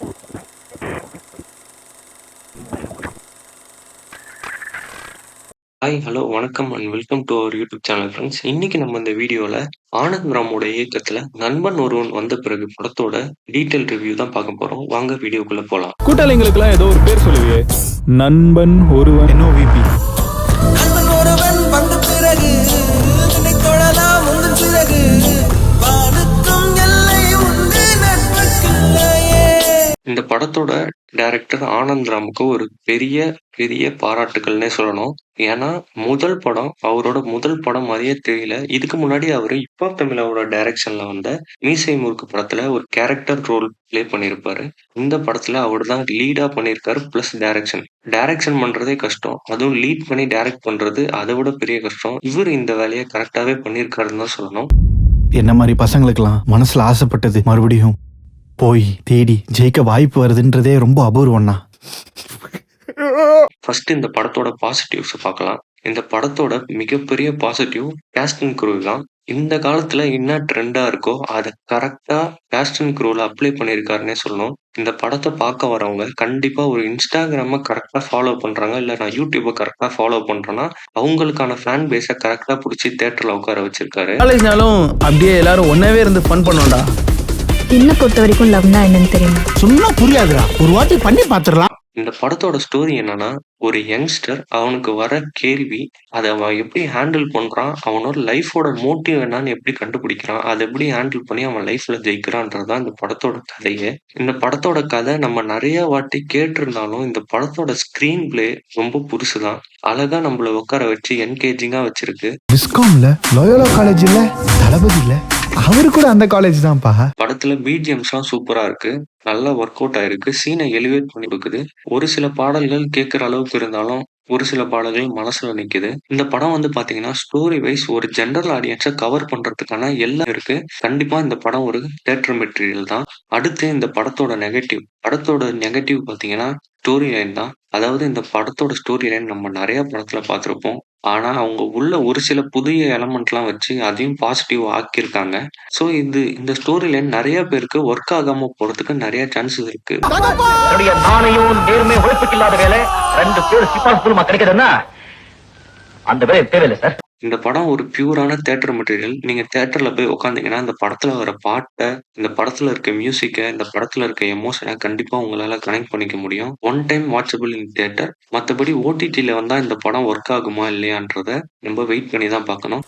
Hi, hello, வணக்கம் and welcome to our YouTube channel friends. இன்னைக்கு நம்ம இந்த வீடியோல ஆனந்த் ராமோட இயக்கத்துல நண்பன் ஒருவன் வந்த பிறகு படத்தோட டீடைல் ரிவ்யூ தான் பார்க்க போறோம். வாங்க வீடியோக்குள்ள போலாம். கூட்டாளிங்களுக்குலாம் ஏதோ ஒரு பேர் சொல்லுவியே, நண்பன் ஒருவன் NOVP. நண்பன் ஒருவன் வந்த பிறகு நினை தொழலாம் உந்தன் பிறகு வானுக்கும் எல்லை உண்டு நட்புக்கில்லையே. இந்த படத்தோட டைரக்டர் ஆனந்த் ராமுக்கு ஒரு பெரிய பெரிய பாராட்டுகள்னே சொல்லணும். ஏன்னா அவரோட முதல் படம் மாதிரியே தெரியல. இதுக்கு முன்னாடி அவரு இப்போ தமிழ் அவரோட டைரக்ஷன்ல வந்த மீசை முறுக்கு படத்துல ஒரு கேரக்டர் ரோல் பிளே பண்ணியிருப்பாரு. இந்த படத்துல அவர் தான் லீடா பண்ணியிருக்காரு. பிளஸ் டைரக்ஷன் பண்றதே கஷ்டம். அதுவும் லீட் பண்ணி டைரக்ட் பண்றது அதை விட பெரிய கஷ்டம். இவர் இந்த வேலையை கரெக்டாவே பண்ணியிருக்காருன்னு தான் சொல்லணும். என்ன மாதிரி பசங்களுக்கெல்லாம் மனசுல ஆசைப்பட்டது மறுபடியும் போய் தேடி ஜெயிக்க வாய்ப்பு வருதுன்றதே ரொம்ப அபூர்வம்னா. ஃபர்ஸ்ட் இந்த படத்தோட பாசிட்டிவ்ஸ் பார்க்கலாம். இந்த படத்தோட மிகப்பெரிய பாசிட்டிவ் கேஸ்ட் அண்ட் க்ரூ தான். இந்த காலத்துல என்ன ட்ரெண்டா இருக்கோ அதை கரெக்டா கேஸ்ட் அண்ட் க்ரூல அப்ளை பண்ணியிருக்காருன்னே சொல்லணும். இந்த படத்தை பார்க்க வரவங்க கண்டிப்பா ஒரு இன்ஸ்டாகிராம கரெக்டா ஃபாலோ பண்றாங்க, இல்ல நான் யூடியூபை கரெக்டா ஃபாலோ பண்றேன்னா அவங்களுக்கான ஃபேன் பேஸை கரெக்டா பிடிச்சி தியேட்டர்ல உட்கார வச்சிருக்காரு. காலேஜ்னாலும் அப்படியே எல்லாரும் ஒன்னாவே இருந்து ஃபன் பண்ணோம்டா. என்ன பொறுத்த வரைக்கும் லவ்னா என்னன்னு தெரியுமா? சொன்னா புரியாதுடா, ஒரு வாட்டி பண்ணி பாத்துடலாம். இந்த படத்தோட ஸ்டோரி என்னன்னா, ஒரு யங்ஸ்டர் அவனுக்கு வர கேள்வி அதை அவன் எப்படி ஹேண்டில் பண்றான், அவனோட லைஃபோட மோட்டிவ் என்னன்னு எப்படி கண்டுபிடிக்கிறான், அதை எப்படி ஹேண்டில் பண்ணி அவன் லைஃப்ல ஜெயிக்கிறான்றதுதான் இந்த படத்தோட கதையே. இந்த படத்தோட கதை நம்ம நிறைய வாட்டி கேட்டிருந்தாலும் இந்த படத்தோட ஸ்கிரீன் பிளே ரொம்ப புதுசுதான். அழகா நம்மள உட்கார வச்சு என்கேஜிங்கா வச்சிருக்கு. விஸ்காம்ல லோயோலா காலேஜ்ல தளபதி இல்ல, அவரு கூட அந்த காலேஜ் தான்ப்பா. படத்துல பிஜிஎம்ஸ்லாம் சூப்பரா இருக்கு, நல்லா ஒர்க் அவுட் ஆயிருக்கு, சீனை எலிவேட் பண்ணி கொடுக்குது. ஒரு சில பாடல்கள் கேட்குற அளவுக்கு இருந்தாலும் ஒரு சில பாடல்கள் மனசுல நிக்குது. இந்த படம் வந்து பாத்தீங்கன்னா ஸ்டோரி வைஸ் ஒரு ஜெனரல் ஆடியன்ஸை கவர் பண்றதுக்கான எல்லாம் இருக்கு. கண்டிப்பா இந்த படம் ஒரு தியேட்டர் மெட்டீரியல் தான். அடுத்து இந்த படத்தோட நெகட்டிவ் பாத்தீங்கன்னா ஸ்டோரி லைன் தான். அதாவது இந்த படத்தோட ஸ்டோரி லைன் நம்ம நிறைய படத்துல பார்த்திருப்போம். ஆனா அவங்க உள்ள ஒரு சில புதிய எலமெண்ட்லாம் வச்சு அதையும் பாசிட்டிவ் ஆக்கியிருக்காங்க. ஸோ இந்த ஸ்டோரி லைன் நிறைய பேருக்கு ஒர்க் ஆகாம போறதுக்கு நிறைய சான்சஸ் இருக்கு. என்னுடைய நாணயம் நேர்மை உழைப்புக்கு இல்லாத வேலை 2 பேர் சிபாஸ் மூலமா கிடைக்குதுன்னா அந்த வேலை தேவையில்லை சார். இந்த படம் ஒரு பியூரான தியேட்டர் மெட்டீரியல். நீங்க தியேட்டர்ல போய் உட்காந்தீங்கன்னா இந்த படத்துல வர பாட்டை, இந்த படத்துல இருக்க மியூசிக்கை, இந்த படத்துல இருக்க எமோஷனை கண்டிப்பா உங்களால கனெக்ட் பண்ணிக்க முடியும். ஒன் டைம் வாட்சபிள் இன் தியேட்டர். மற்றபடி ஓடிடில வந்தா இந்த படம் ஒர்க் ஆகுமா இல்லையான்றத நம்ம வெயிட் பண்ணி தான் பார்க்கணும்.